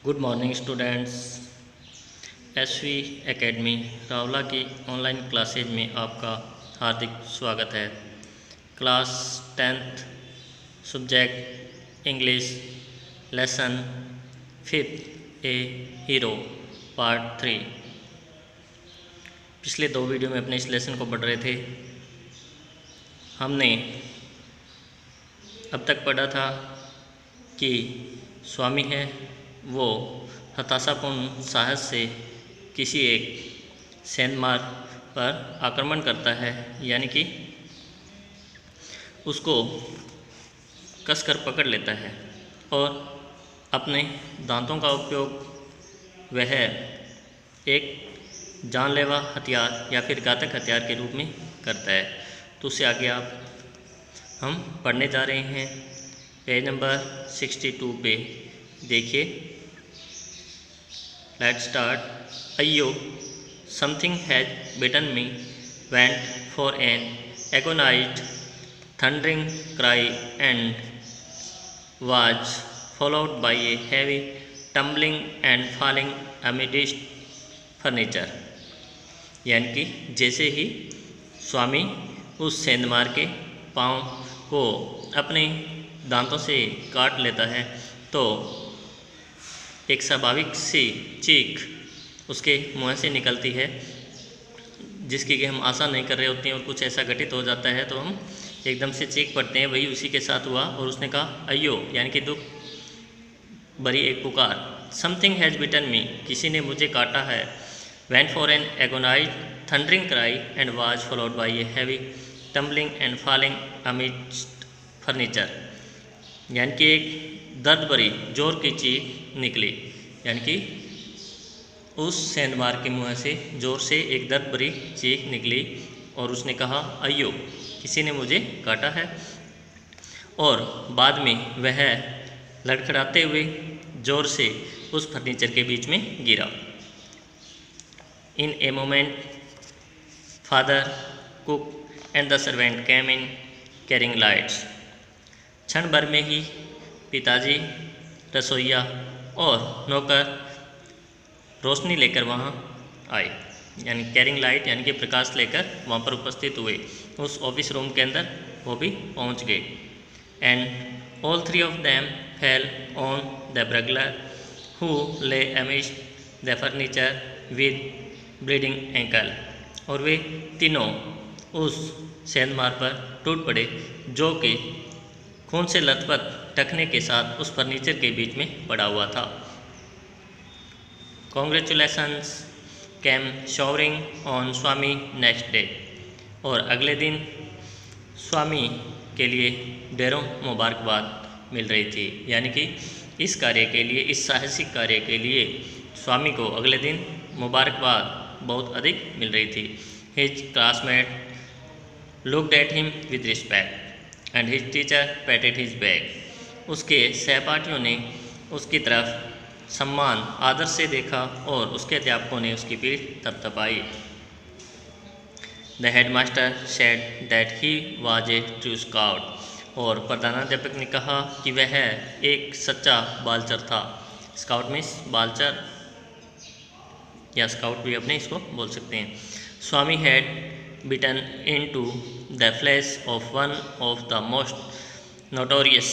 Good morning students. SV academy Rawla की online classes में आपका हार्दिक स्वागत है। Class 10th subject English lesson 5th a hero part 3। पिछले 2 वीडियो में अपने इस लेसन को पढ़ रहे थे। हमने अब तक पढ़ा था कि स्वामी है वो हताशापूर्ण साहस से किसी एक सेंधमार पर आक्रमण करता है, यानी कि उसको कसकर पकड़ लेता है और अपने दांतों का उपयोग वह एक जानलेवा हथियार या फिर घातक हथियार के रूप में करता है। तो उससे आगे हम पढ़ने जा रहे हैं। पेज नंबर 62 पे देखिए। Let's start. अय्यो, something has bitten me, went for an agonized thundering cry and was followed by a heavy tumbling and falling amidst furniture। यानी कि जैसे ही स्वामी उस सेंधमार के पाँव को अपने दांतों से काट लेता है तो एक स्वाभाविक सी चीख उसके मुँह से निकलती है, जिसकी कि हम आशा नहीं कर रहे होते हैं और कुछ ऐसा घटित हो जाता है तो हम एकदम से चीख पड़ते हैं। वही उसी के साथ हुआ और उसने कहा अय्यो, यानी कि दुख भरी एक पुकार। समथिंग हैज़ बिटन मी, किसी ने मुझे काटा है। Went for an agonized thundering cry and was followed by a heavy tumbling and falling amidst furniture. यानी कि एक दर्द भरी जोर की चीख निकली, यानी कि उस सेंधमार के मुँह से जोर से एक दर्द भरी चीख निकली और उसने कहा अय्यो, किसी ने मुझे काटा है। और बाद में वह लड़खड़ाते हुए जोर से उस फर्नीचर के बीच में गिरा। In a moment father, cook and the servant came in carrying lights. क्षण भर में ही पिताजी, रसोइया और नौकर रोशनी लेकर वहाँ आए, यानी कैरिंग लाइट यानी कि प्रकाश लेकर वहाँ पर उपस्थित हुए। उस ऑफिस रूम के अंदर वो भी पहुँच गए। And all 3 of them fell on the burglar who lay amidst the furniture with bleeding ankle। और वे तीनों उस सेंधमार पर टूट पड़े जो कि खून से लथपथ टखने के साथ उस फर्नीचर के बीच में पड़ा हुआ था। Congratulations came showering on Swami next day. और अगले दिन स्वामी के लिए ढेरों मुबारकबाद मिल रही थी, यानी कि इस कार्य के लिए, इस साहसिक कार्य के लिए स्वामी को अगले दिन मुबारकबाद बहुत अधिक मिल रही थी। His classmate looked at him with respect and his teacher पैटेड his back. उसके सहपाठियों ने उसकी तरफ सम्मान आदर से देखा और उसके अध्यापकों ने उसकी पीठ थपथपाई। The headmaster said that he was a true scout. और प्रधानाध्यापक ने कहा कि वह एक सच्चा बालचर था। स्काउट मीन्स बालचर या स्काउट भी अपने इसको बोल सकते हैं। Swami had bitten into the flesh of one of the most notorious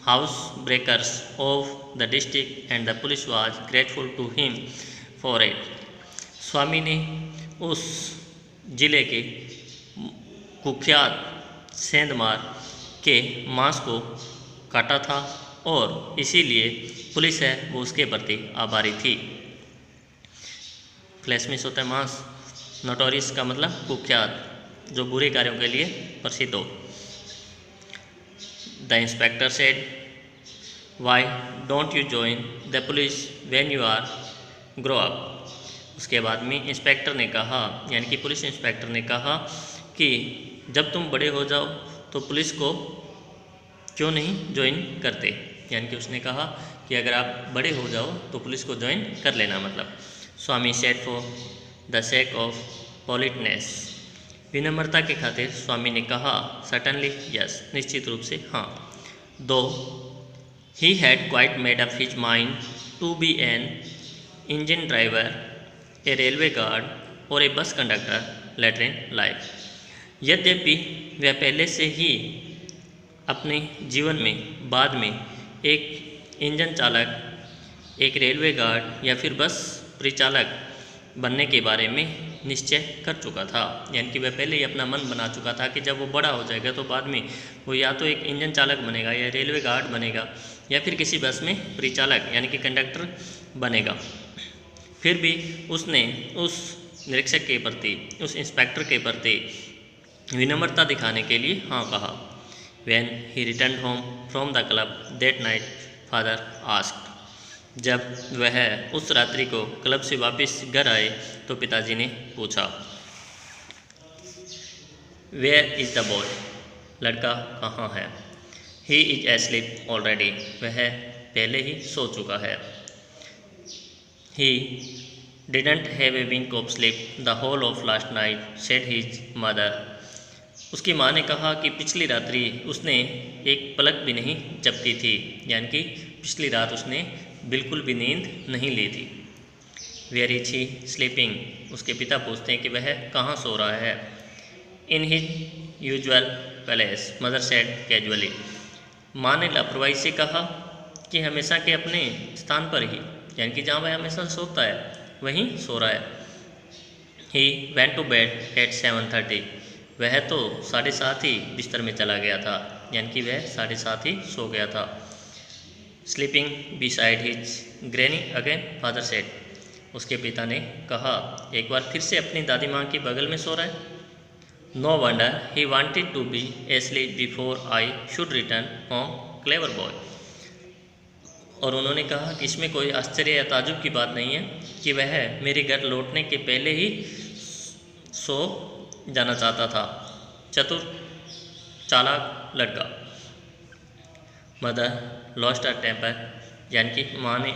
house breakers of the district and the police was grateful to him for it. Swami ने उस जिले के कुख्यात सेंधमार के मांस को काटा था और इसीलिए पुलिस है वो उसके प्रति आभारी थी। फ्लैश मिस होता है मांस, नोटोरियस का मतलब कुख्यात, जो बुरे कार्यों के लिए प्रसिद्ध हो। The inspector said why don't you join the police when you are grow up. उसके बाद में इंस्पेक्टर ने कहा, यानी कि पुलिस इंस्पेक्टर ने कहा कि जब तुम बड़े हो जाओ तो पुलिस को क्यों नहीं ज्वाइन करते। यानी कि उसने कहा कि अगर आप बड़े हो जाओ तो पुलिस को ज्वाइन कर लेना। मतलब Swami said for the sake of politeness. विनम्रता की खातिर स्वामी ने कहा सर्टनली यस, निश्चित रूप से हाँ। दो he had quite made up his mind to be an engine driver, a railway guard or a bus conductor later in life. यद्यपि वह पहले से ही अपने जीवन में बाद में एक इंजन चालक, एक रेलवे गार्ड या फिर बस परिचालक बनने के बारे में निश्चय कर चुका था। यानी कि वह पहले ही अपना मन बना चुका था कि जब वो बड़ा हो जाएगा तो बाद में वो या तो एक इंजन चालक बनेगा या रेलवे गार्ड बनेगा या फिर किसी बस में परिचालक यानी कि कंडक्टर बनेगा। फिर भी उसने उस निरीक्षक के प्रति, उस इंस्पेक्टर के प्रति विनम्रता दिखाने के लिए हाँ कहा। When he returned home from the club that night, father asked. जब वह उस रात्रि को क्लब से वापस घर आए तो पिताजी ने पूछा, Where is the boy? लड़का कहाँ है? He is asleep already. वह पहले ही सो चुका है। He didn't have a wink of sleep the whole of last night, said his mother. उसकी माँ ने कहा कि पिछली रात्रि उसने एक पलक भी नहीं झपकी थी, यानी कि पिछली रात उसने बिल्कुल भी नींद नहीं ली थी। Where is he sleeping? उसके पिता पूछते हैं कि वह कहाँ सो रहा है। In his usual place, mother said casually. माँ ने लापरवाही से कहा कि हमेशा के अपने स्थान पर ही, यानी कि जहाँ वह हमेशा सोता है वहीं सो रहा है। He went to bed at 7:30. वह तो 7:30 ही बिस्तर में चला गया था, यानी कि वह 7:30 ही सो गया था। Sleeping beside his granny again, father said. उसके पिता ने कहा एक बार फिर से अपनी दादी माँ के बगल में सो रहा है। No wonder he wanted to be asleep before I should return home, clever boy. और उन्होंने कहा कि इसमें कोई आश्चर्य या ताजुब की बात नहीं है कि वह मेरे घर लौटने के पहले ही सो जाना चाहता था। चतुर चालाक लड़का। मदर लॉस्ट हर टेम्पर, यानी कि माँ ने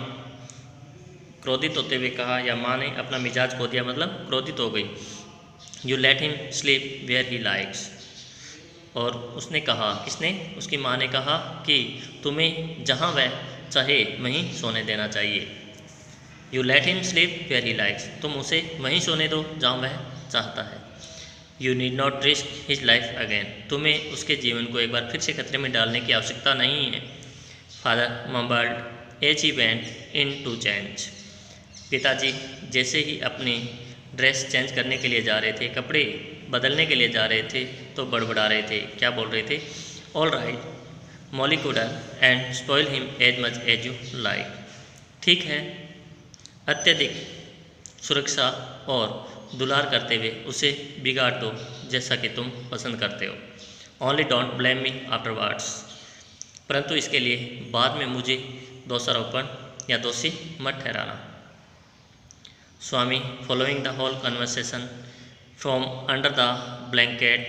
क्रोधित होते हुए कहा या माँ ने अपना मिजाज खो दिया, मतलब क्रोधित हो गई। You let him sleep where he likes. और उसने कहा, किसने? उसकी माँ ने कहा कि तुम्हें जहाँ वह चाहे वहीं सोने देना चाहिए। You let him sleep where he likes, तुम उसे वहीं सोने दो जहाँ वह चाहता है। You need not risk his life again, तुम्हें उसके जीवन को एक बार फिर से खतरे में डालने की आवश्यकता नहीं है। Father mumbled as he went in to change. पिताजी जैसे ही अपनी ड्रेस चेंज करने के लिए जा रहे थे, कपड़े बदलने के लिए जा रहे थे, तो बड़बड़ा रहे थे। क्या बोल रहे थे? All right molecular and spoil him as much as you like. ठीक है, अत्यधिक सुरक्षा और दुलार करते हुए उसे बिगाड़ दो जैसा कि तुम पसंद करते हो। Only don't blame me afterwards, परंतु इसके लिए बाद में मुझे दोषारोपण या दोषी मत ठहराना। Swami following the whole conversation from under the blanket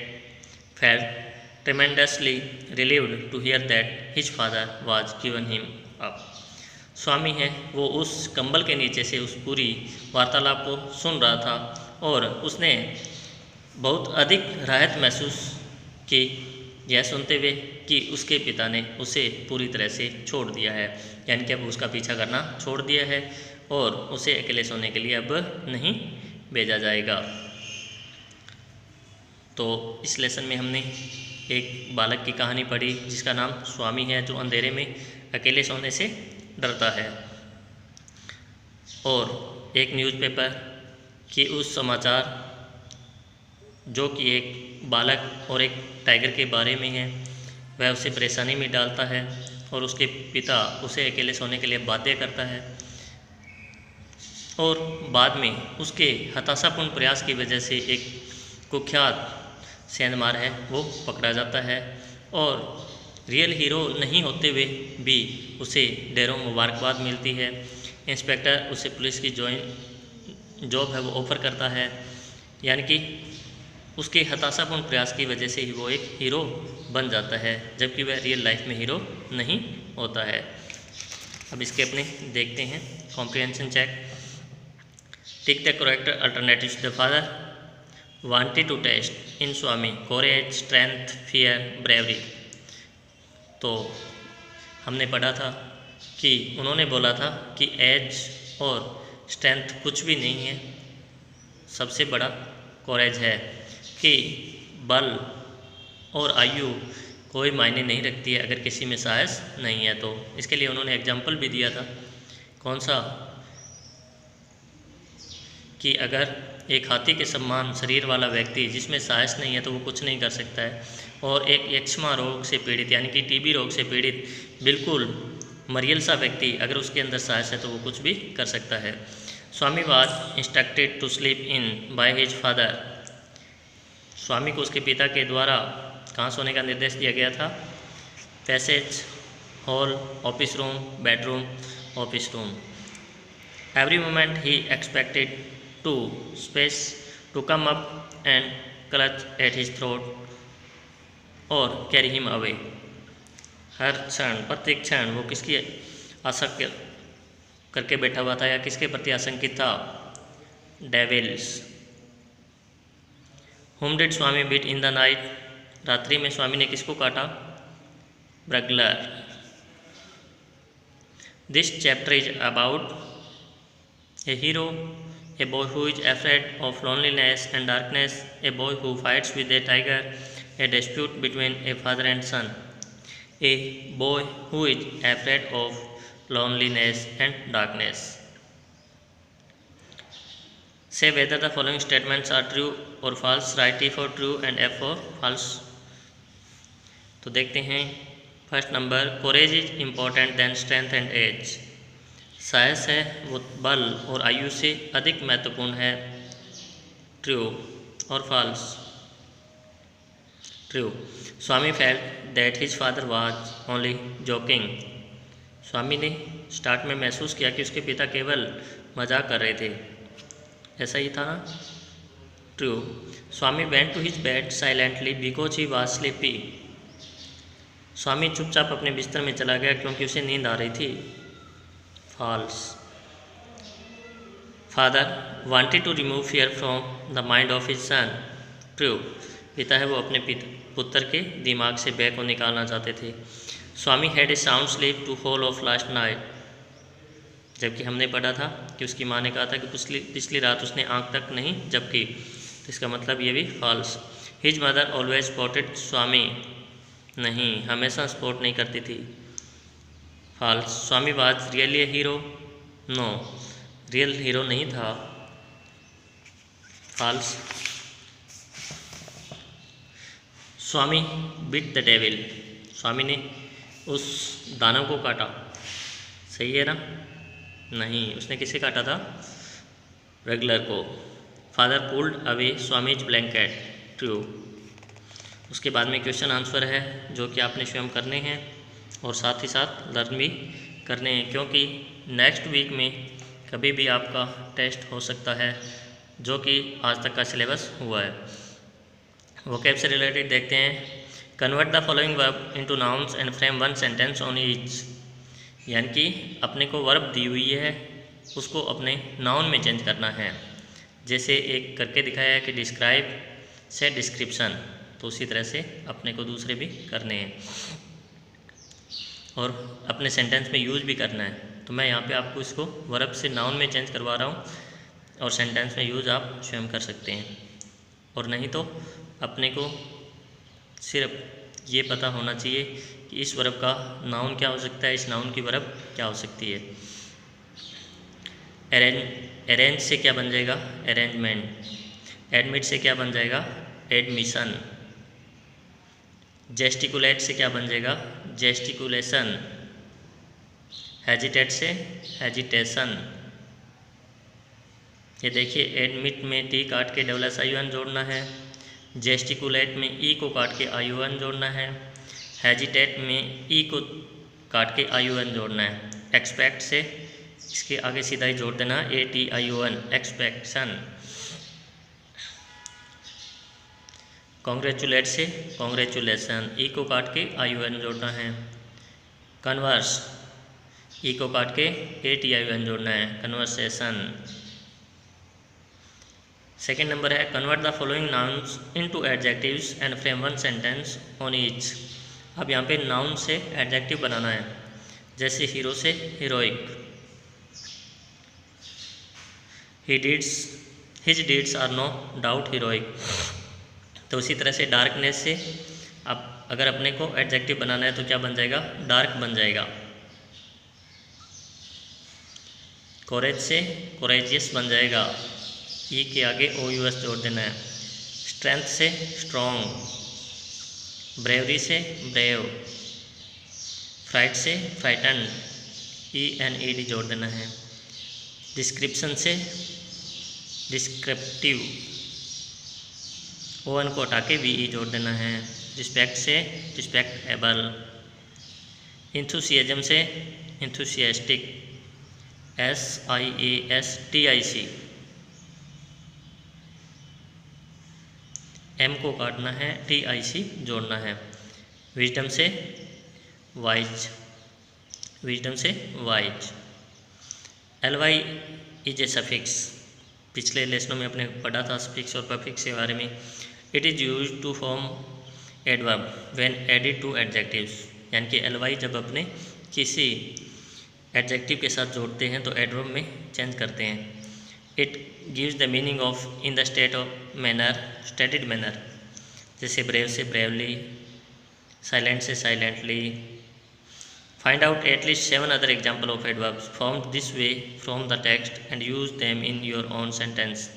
felt tremendously relieved to hear that his father was given him up. स्वामी है वो उस कंबल के नीचे से उस पूरी वार्तालाप को सुन रहा था और उसने बहुत अधिक राहत महसूस की यह सुनते हुए कि उसके पिता ने उसे पूरी तरह से छोड़ दिया है, यानी कि अब उसका पीछा करना छोड़ दिया है और उसे अकेले सोने के लिए अब नहीं भेजा जाएगा। तो इस लेसन में हमने एक बालक की कहानी पढ़ी जिसका नाम स्वामी है, जो अंधेरे में अकेले सोने से डरता है। और एक न्यूज़पेपर की उस समाचार जो कि एक बालक और एक टाइगर के बारे में है, वह उसे परेशानी में डालता है और उसके पिता उसे अकेले सोने के लिए बाध्य करता है और बाद में उसके हताशापूर्ण प्रयास की वजह से एक कुख्यात सेंधमार है वो पकड़ा जाता है और रियल हीरो नहीं होते हुए भी उसे ढेरों मुबारकबाद मिलती है। इंस्पेक्टर उसे पुलिस की जॉब है वो ऑफ़र करता है, यानी कि उसके हताशापूर्ण प्रयास की वजह से ही वो एक हीरो बन जाता है, जबकि वह रियल लाइफ में हीरो नहीं होता है। अब इसके अपने देखते हैं comprehension check. Tick the correct alternative. The father wanted to test in Swami courage, strength, fear, bravery। तो हमने पढ़ा था कि उन्होंने बोला था कि एज और स्ट्रेंथ कुछ भी नहीं है, सबसे बड़ा कॉरेज है, कि बल और आयु कोई मायने नहीं रखती है अगर किसी में साहस नहीं है तो। इसके लिए उन्होंने एग्जाम्पल भी दिया था, कौन सा, कि अगर एक हाथी के समान शरीर वाला व्यक्ति जिसमें साहस नहीं है तो वो कुछ नहीं कर सकता है, और एक यक्ष्मा रोग से पीड़ित यानी कि टीबी रोग से पीड़ित बिल्कुल मरियल सा व्यक्ति अगर उसके अंदर साहस है तो वो कुछ भी कर सकता है। Swami was instructed to sleep in by his father. Swami को उसके पिता के द्वारा कहाँ सोने का निर्देश दिया गया था? Passage, hall, office room, bedroom, office room. Every moment he expected to space to come up and clutch at his throat और कैरी हिम अवे। हर क्षण, प्रत्येक क्षण वो किसकी आशा करके बैठा हुआ था या किसके प्रति आशंकित था? Devils. Whom did Swami beat in the night. रात्रि में स्वामी ने किसको काटा? Burglar. This chapter is about a hero, a boy who is afraid of loneliness and darkness, a boy who fights with a tiger, a dispute between a father and son, a boy who is afraid of loneliness and darkness. Say whether the following statements are true or false. Write T for true and F for false. तो देखते हैं first number, courage is important than strength and age. साहस है वो बल और आयु से अधिक महत्वपूर्ण है। ट्रू और false? True. Swami felt that his father was only joking. Swami ने स्टार्ट में महसूस किया कि उसके पिता केवल मजाक कर रहे थे, ऐसा ही था ना? True. Swami went to his bed silently because he was sleepy. Swami चुपचाप अपने बिस्तर में चला गया क्योंकि उसे नींद आ रही थी। False. Father wanted to remove fear from the mind of his son. True. पिता है वो अपने पुत्र के दिमाग से भय को निकालना चाहते थे। Swami had a sound sleep to whole of last night. जबकि हमने पढ़ा था कि उसकी माँ ने कहा था कि पिछली रात उसने आँख तक नहीं झपकी, तो इसका मतलब ये भी false. His mother always supported Swami. नहीं, हमेशा सपोर्ट नहीं करती थी। False. Swami was really a hero. No, real hero नहीं था। False. Swami beat the devil. Swami ने उस दानव को काटा। सही है ना? नहीं, उसने किसे काटा था? रेगुलर को। Father pulled away Swami's blanket. True. उसके बाद में क्वेश्चन आंसर है जो कि आपने स्वयं करने हैं और साथ ही साथ लर्न भी करने हैं, क्योंकि नेक्स्ट वीक में कभी भी आपका टेस्ट हो सकता है जो कि आज तक का सिलेबस हुआ है। वोकैब से रिलेटेड देखते हैं। Convert the following verb into nouns and frame one sentence on each. यानी कि अपने को वर्ब दी हुई है उसको अपने नाउन में चेंज करना है। जैसे एक करके दिखाया है कि डिस्क्राइब से डिस्क्रिप्शन, तो उसी तरह से अपने को दूसरे भी करने हैं और अपने सेंटेंस में यूज भी करना है। तो मैं यहाँ पे आपको इसको वर्ब से नाउन में चेंज करवा रहा हूँ और सेंटेंस में यूज आप स्वयं कर सकते हैं। और नहीं तो अपने को सिर्फ ये पता होना चाहिए कि इस वर्ब का नाउन क्या हो सकता है, इस नाउन की वर्ब क्या हो सकती है। अरेंज से क्या बन जाएगा? अरेंजमेंट। एडमिट से क्या बन जाएगा? एडमिशन। जेस्टिकुलेट से क्या बन जाएगा? जेस्टिकुलेशन। हेजिटेट से हेजिटेशन। ये देखिए, एडमिट में टी काट के WSIUN जोड़ना है, जेस्टिकुलेट में ई को काट के IUN जोड़ना है, हेजिटेट में ई को काट के IUN जोड़ना है। एक्सपेक्ट से इसके आगे सीधा ही जोड़ देना ATION, एक्सपेक्शन। कॉन्ग्रेचुलेट से कॉन्ग्रेचुलेसन, ई को काट के IUN जोड़ना है। कन्वर्स, ई को काट के ATION जोड़ना है, कन्वर्सेशन। सेकेंड नंबर है convert the following nouns into adjectives and frame one sentence on each. अब यहाँ पे नाउन से एडजेक्टिव बनाना है। जैसे हीरो से heroic, his deeds are no doubt heroic. तो उसी तरह से डार्कनेस से अब अगर अपने को एडजेक्टिव बनाना है तो क्या बन जाएगा, डार्क बन जाएगा। कोरेज से कोरेजियस बन जाएगा, ई के आगे ओ यू एस जोड़ देना है। स्ट्रेंथ से स्ट्रॉन्ग, ब्रेवरी से ब्रेव, फ्राइट से frighten, E N E D जोड़ देना है। डिस्क्रिप्शन से डिस्क्रिप्टिव, ओ एन को हटा के वी ई जोड़ देना है। रिस्पेक्ट से रिस्पेक्टेबल, इंथुसियाज्म से इंथुसियास्टिक, SIASTIC, M को काटना है, TIC जोड़ना है। विजडम से वाइज, विजडम से wise. LY is a suffix, पिछले लेसनों में अपने पढ़ा था सफिक्स और पफिक्स के बारे में। It is use to form adverb when added to adjectives, यानी कि LY जब अपने किसी एडजेक्टिव के साथ जोड़ते हैं तो एडवर्ब में चेंज करते हैं। It gives the meaning of in the state of manner, stated manner, जैसे ब्रेव से ब्रेवली, साइलेंट से silently. Find out at least 7 other example of adverbs formed this way from the text and use them in your own sentence.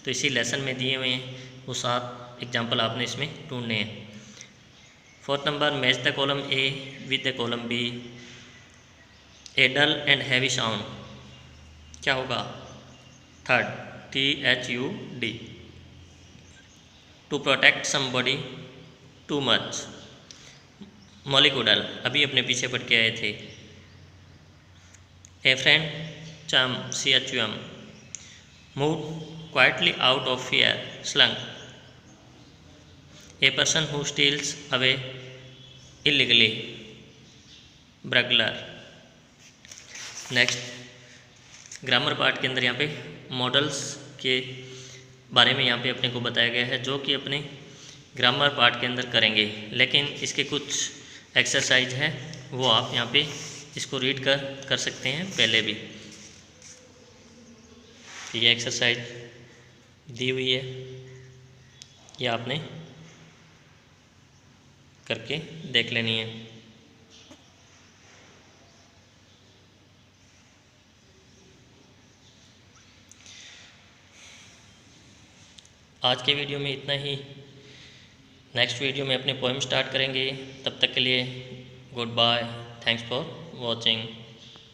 तो इसी lesson में दिए हुए हैं वो 7 एग्जाम्पल आपने इसमें ढूंढने हैं। 4th number, match the column A with the column B। A dull and heavy sound क्या होगा, 3rd, THUD। To protect somebody too much, mollycoddle, अभी अपने पीछे पढ़ के आए थे। A friend chum, CHUM। Move quietly out of fear, slang. A person who steals away illegally, burglar. Next, grammar part के अंदर यहाँ पे मॉडल्स के बारे में यहाँ पे अपने को बताया गया है जो कि अपने ग्रामर पार्ट के अंदर करेंगे, लेकिन इसके कुछ एक्सरसाइज है वो आप यहाँ पे इसको रीड कर सकते हैं पहले भी। ये एक्सरसाइज दी हुई है, ये आपने करके देख लेनी है। आज के वीडियो में इतना ही। नेक्स्ट वीडियो में अपने पोएम स्टार्ट करेंगे। तब तक के लिए goodbye, thanks for watching.